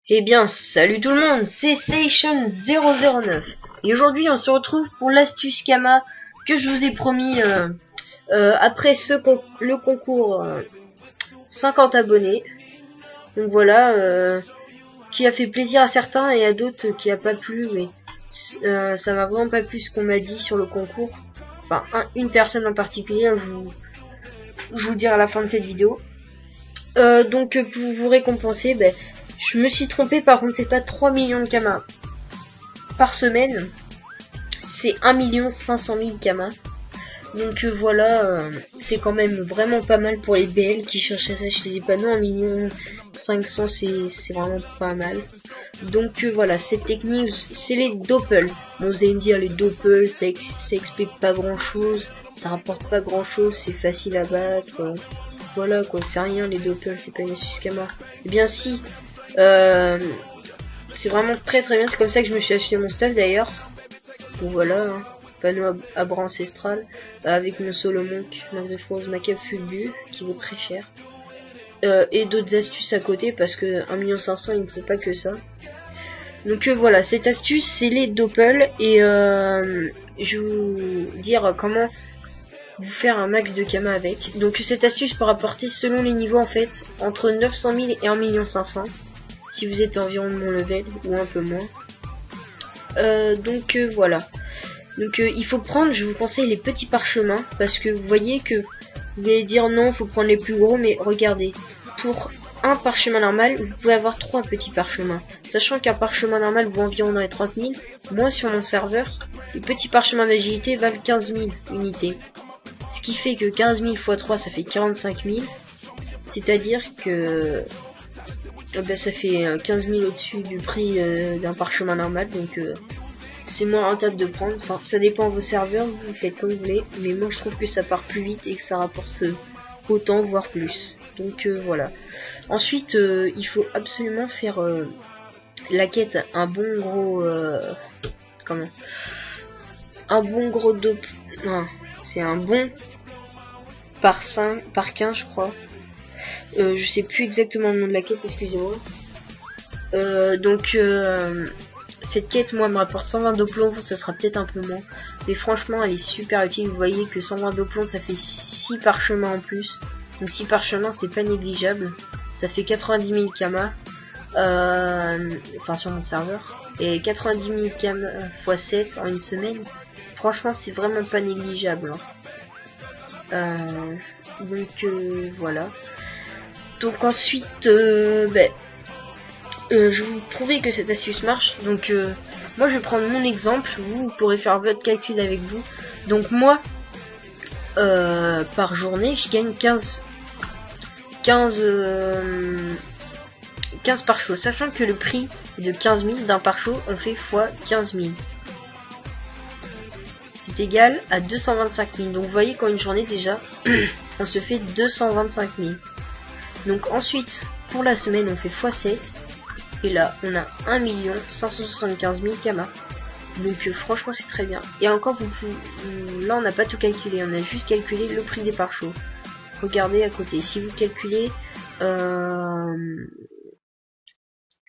Eh bien, salut tout le monde, c'est Sation009 et aujourd'hui on se retrouve pour l'astuce Kama que je vous ai promis après le concours 50 abonnés. Donc voilà, qui a fait plaisir à certains et à d'autres qui a pas plu, mais ça m'a vraiment pas plu ce qu'on m'a dit sur le concours. Enfin, une personne en particulier, je vous dirai à la fin de cette vidéo. Donc pour vous récompenser, je me suis trompé, par contre c'est pas 3 millions de Kama par semaine, c'est 1 500 000 Kama. Donc voilà, c'est quand même vraiment pas mal pour les BL qui cherchent à s'acheter des panneaux. 1 500 000 c'est vraiment pas mal. Donc voilà, cette technique c'est les doppels. Bon, vous allez me dire les doppels ça explique pas grand chose, ça rapporte pas grand chose, c'est facile à battre, voilà quoi, c'est rien les doppels, c'est pas une astuce Kama. Eh bien si, c'est vraiment très bien, c'est comme ça que je me suis acheté mon stuff d'ailleurs. Donc voilà, hein. Panneau à bras ancestral avec mon solo monk, ma griffe rose, ma cape fulbu qui vaut très cher, et d'autres astuces à côté parce que 1 500 000 il ne faut pas que ça. Donc voilà, cette astuce c'est les doppels et je vais vous dire comment vous faire un max de Kama avec. Donc cette astuce peut rapporter selon les niveaux en fait entre 900 000 et 1 500 000 si vous êtes environ de mon level ou un peu moins. Donc voilà. Donc il faut prendre, je vous conseille les petits parchemins parce que vous voyez que vous allez dire non, faut prendre les plus gros, mais regardez, pour un parchemin normal, vous pouvez avoir 3 petits parchemins. Sachant qu'un parchemin normal vaut environ dans les 30 000, moi sur mon serveur, les petits parchemins d'agilité valent 15 000 unités. Ce qui fait que 15 000 x 3 ça fait 45 000, c'est-à-dire que ça fait 15 000 au-dessus du prix d'un parchemin normal, donc c'est moins rentable de prendre. Enfin, ça dépend de vos serveurs, vous faites comme vous voulez, mais moi je trouve que ça part plus vite et que ça rapporte autant, voire plus. Donc voilà. Ensuite, il faut absolument faire la quête, un bon gros dope. Non, c'est un bon par 5, par 15 je crois. Je sais plus exactement le nom de la quête, excusez-moi. Donc cette quête moi me rapporte 120 d'oplomb, ça sera peut-être un peu moins, mais franchement elle est super utile. Vous voyez que 120 d'oplomb ça fait 6 parchemins en plus, donc 6 parchemins c'est pas négligeable, ça fait 90 000 Kama, enfin sur mon serveur, et 90 000 Kama x 7 en une semaine, franchement c'est vraiment pas négligeable, hein. Donc voilà. Donc ensuite je vais vous prouver que cette astuce marche. Donc moi je vais prendre mon exemple, vous pourrez faire votre calcul avec vous. Donc moi par journée je gagne 15 pare-chocs, sachant que le prix est de 15 000 d'un pare-choc, on fait x 15 000, c'est égal à 225 000. Donc vous voyez qu'en une journée déjà on se fait 225 000. Donc ensuite pour la semaine on fait x 7, et là on a 1 575 000 Kama. Donc franchement c'est très bien. Et encore vous pouvez, là on n'a pas tout calculé, on a juste calculé le prix des pare-chocs. Regardez à côté, si vous calculez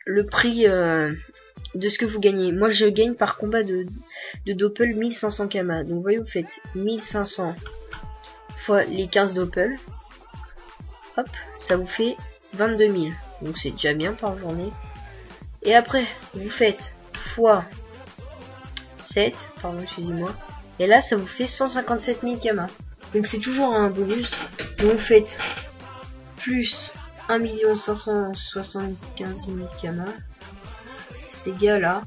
le prix de ce que vous gagnez. Moi je gagne par combat de doppel 1500 Kama. Donc vous voyez, vous faites 1500 fois les 15 doppel, hop, ça vous fait 22 000. Donc c'est déjà bien par journée. Et après vous faites fois 7, pardon excusez-moi, et là ça vous fait 157 000 Kama. Donc c'est toujours un bonus. Donc vous faites plus 1 575 000 Kama, c'est égal à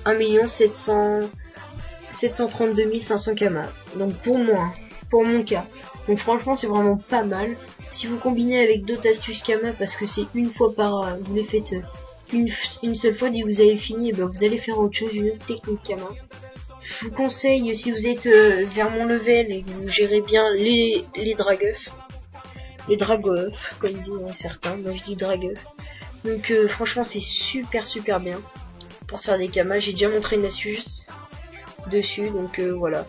1 732 500 Kama. Donc pour moi, pour mon cas, donc franchement c'est vraiment pas mal. Si vous combinez avec d'autres astuces Kama, parce que c'est une fois par vous les faites une seule fois, dès que vous avez fini, vous allez faire autre chose, une autre technique Kama. Je vous conseille, si vous êtes vers mon level et que vous gérez bien les dragueufs, comme disent certains, moi je dis dragueufs. Donc franchement c'est super bien pour se faire des Kama. J'ai déjà montré une astuce dessus, donc voilà.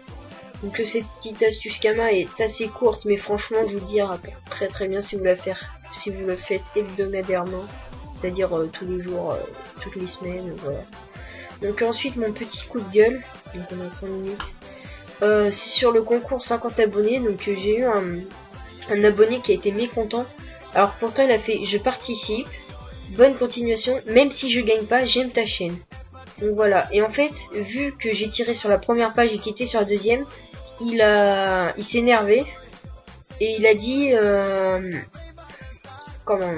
Donc cette petite astuce Kama est assez courte, mais franchement je vous dis, elle rapporte très très bien si vous si vous le faites hebdomadairement, c'est-à-dire tous les jours, toutes les semaines, voilà. Donc ensuite mon petit coup de gueule, donc on a 5 minutes, c'est sur le concours 50 abonnés, donc j'ai eu un abonné qui a été mécontent. Alors pourtant il a fait je participe, bonne continuation, même si je gagne pas, j'aime ta chaîne. Donc voilà, et en fait, vu que j'ai tiré sur la première page et qu'il était sur la deuxième, il s'est énervé et il a dit comment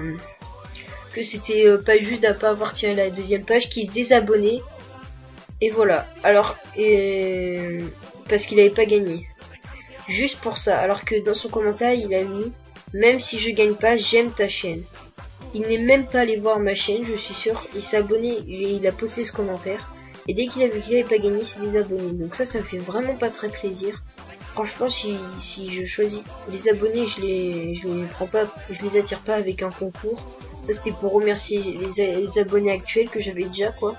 que c'était pas juste à pas avoir tiré la deuxième page, qu'il se désabonnait et voilà. Alors parce qu'il avait pas gagné. Juste pour ça, alors que dans son commentaire, il a mis même si je gagne pas, j'aime ta chaîne. Il n'est même pas allé voir ma chaîne, je suis sûr. Il s'est abonné et il a posté ce commentaire. Et dès qu'il a vu qu'il avait pas gagné, il s'est désabonné. Donc ça me fait vraiment pas très plaisir. Franchement, si je choisis les abonnés, je les prends pas, je les attire pas avec un concours. Ça c'était pour remercier les abonnés actuels que j'avais déjà quoi.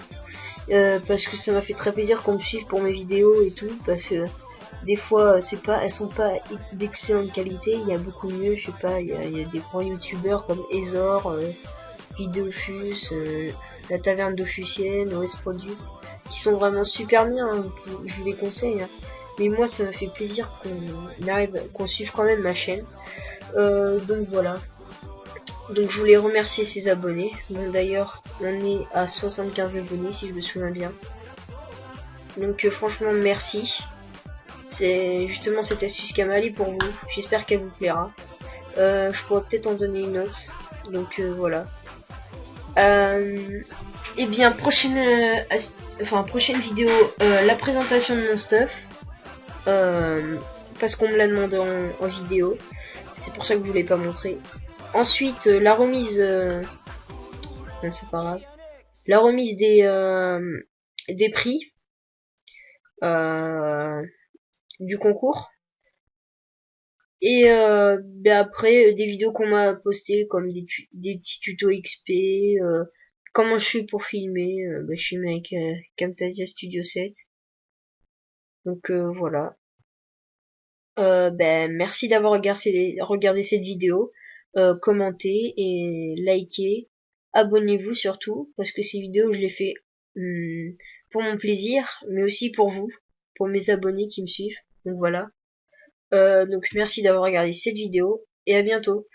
Parce que ça m'a fait très plaisir qu'on me suive pour mes vidéos et tout. Parce que des fois elles sont pas d'excellente qualité, il y a beaucoup mieux, je sais pas, il y a des grands youtubeurs comme Ezor, Vidéofus, la taverne d'Offusienne, OS Product, qui sont vraiment super bien, hein, je vous les conseille, hein. Mais moi ça me fait plaisir qu'on suive quand même ma chaîne. Donc voilà. Donc je voulais remercier ces abonnés. Bon d'ailleurs on est à 75 abonnés si je me souviens bien. Donc franchement merci. C'est justement cette astuce Kamali pour vous. J'espère qu'elle vous plaira. Je pourrais peut-être en donner une autre. Donc voilà. Et bien prochaine prochaine vidéo, la présentation de mon stuff. Parce qu'on me l'a demandé en vidéo. C'est pour ça que je voulais pas montrer. Ensuite la remise. Non c'est pas grave. La remise des prix du concours. Et après des vidéos qu'on m'a postées comme des petits tutos XP, comment je suis pour filmer, je filme avec Camtasia Studio 7. Donc voilà. Merci d'avoir regardé cette vidéo. Commentez et likez. Abonnez-vous surtout parce que ces vidéos je les fais pour mon plaisir, mais aussi pour vous, pour mes abonnés qui me suivent. Donc voilà. Donc merci d'avoir regardé cette vidéo et à bientôt.